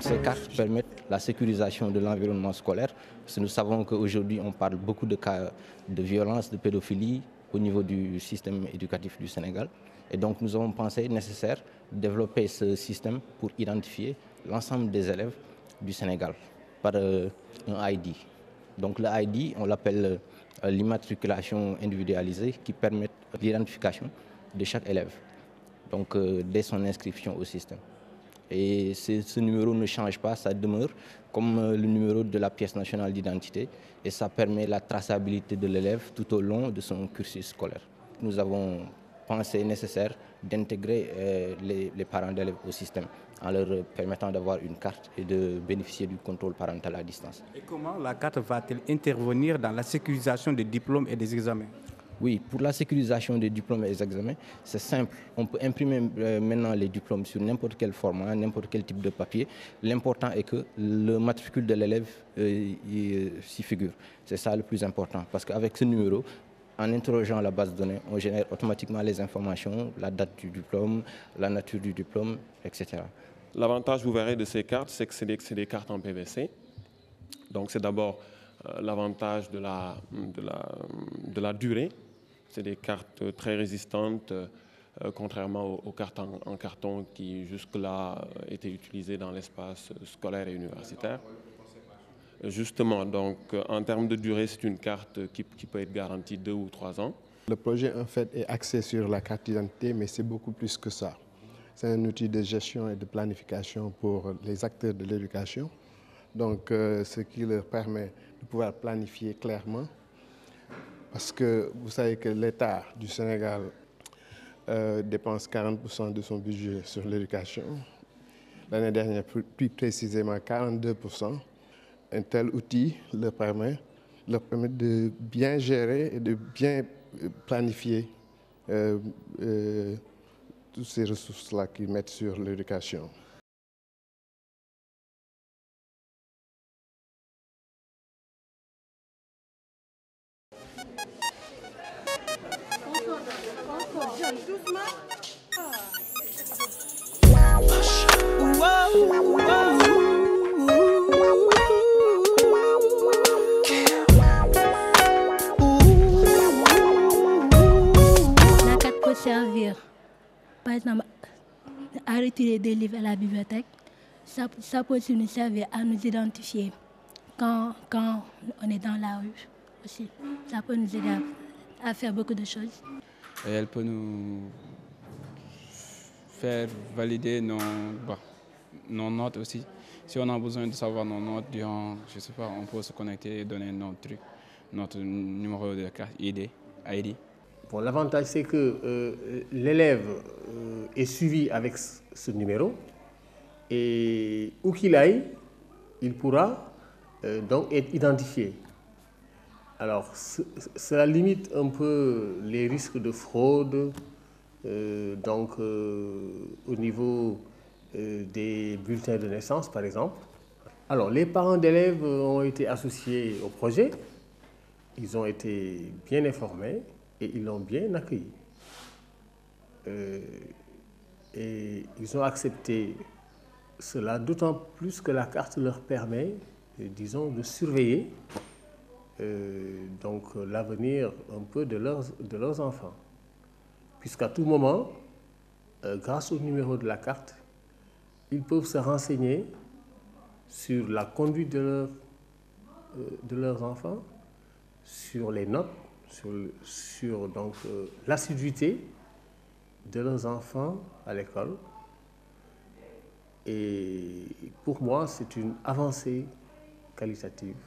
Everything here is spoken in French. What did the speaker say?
Donc ces cartes permettent la sécurisation de l'environnement scolaire, parce que nous savons qu'aujourd'hui on parle beaucoup de cas de violence, de pédophilie au niveau du système éducatif du Sénégal. Et donc nous avons pensé nécessaire de développer ce système pour identifier l'ensemble des élèves du Sénégal par un ID. Donc le ID, on l'appelle l'immatriculation individualisée qui permet l'identification de chaque élève, donc dès son inscription au système. Et ce numéro ne change pas, ça demeure comme le numéro de la pièce nationale d'identité et ça permet la traçabilité de l'élève tout au long de son cursus scolaire. Nous avons pensé nécessaire d'intégrer les parents d'élèves au système en leur permettant d'avoir une carte et de bénéficier du contrôle parental à distance. Et comment la carte va-t-elle intervenir dans la sécurisation des diplômes et des examens? Oui, pour la sécurisation des diplômes et des examens, c'est simple. On peut imprimer maintenant les diplômes sur n'importe quel format, n'importe quel type de papier. L'important est que le matricule de l'élève s'y figure. C'est ça le plus important. Parce qu'avec ce numéro, en interrogeant la base de données, on génère automatiquement les informations, la date du diplôme, la nature du diplôme, etc. L'avantage, vous verrez, de ces cartes, c'est que c'est des cartes en PVC. Donc c'est d'abord l'avantage de la durée. C'est des cartes très résistantes, contrairement aux cartes en carton qui jusque-là étaient utilisées dans l'espace scolaire et universitaire. Justement, donc en termes de durée, c'est une carte qui peut être garantie 2 ou 3 ans. Le projet en fait est axé sur la carte d'identité, mais c'est beaucoup plus que ça. C'est un outil de gestion et de planification pour les acteurs de l'éducation. Donc, ce qui leur permet de pouvoir planifier clairement. Parce que vous savez que l'État du Sénégal dépense 40% de son budget sur l'éducation. L'année dernière, plus précisément 42%. Un tel outil leur permet de bien gérer et de bien planifier toutes ces ressources-là qu'ils mettent sur l'éducation. La carte peut servir, par exemple, à retirer des livres à la bibliothèque. Ça peut aussi nous servir à nous identifier quand on est dans la rue aussi. Ça peut nous aider à faire beaucoup de choses. Et elle peut nous faire valider nos notes aussi. Si on a besoin de savoir nos notes durant, je sais pas, on peut se connecter et donner notre numéro de carte ID. Bon, l'avantage, c'est que l'élève est suivi avec ce numéro et où qu'il aille, il pourra donc être identifié. Alors, cela limite un peu les risques de fraude au niveau des bulletins de naissance, par exemple. Alors, les parents d'élèves ont été associés au projet, ils ont été bien informés et ils l'ont bien accueilli. Et ils ont accepté cela, d'autant plus que la carte leur permet, disons, de surveiller l'avenir un peu de leurs enfants. Puisqu'à tout moment, grâce au numéro de la carte, ils peuvent se renseigner sur la conduite de leurs enfants, sur les notes, sur l'assiduité de leurs enfants à l'école. Et pour moi, c'est une avancée qualitative.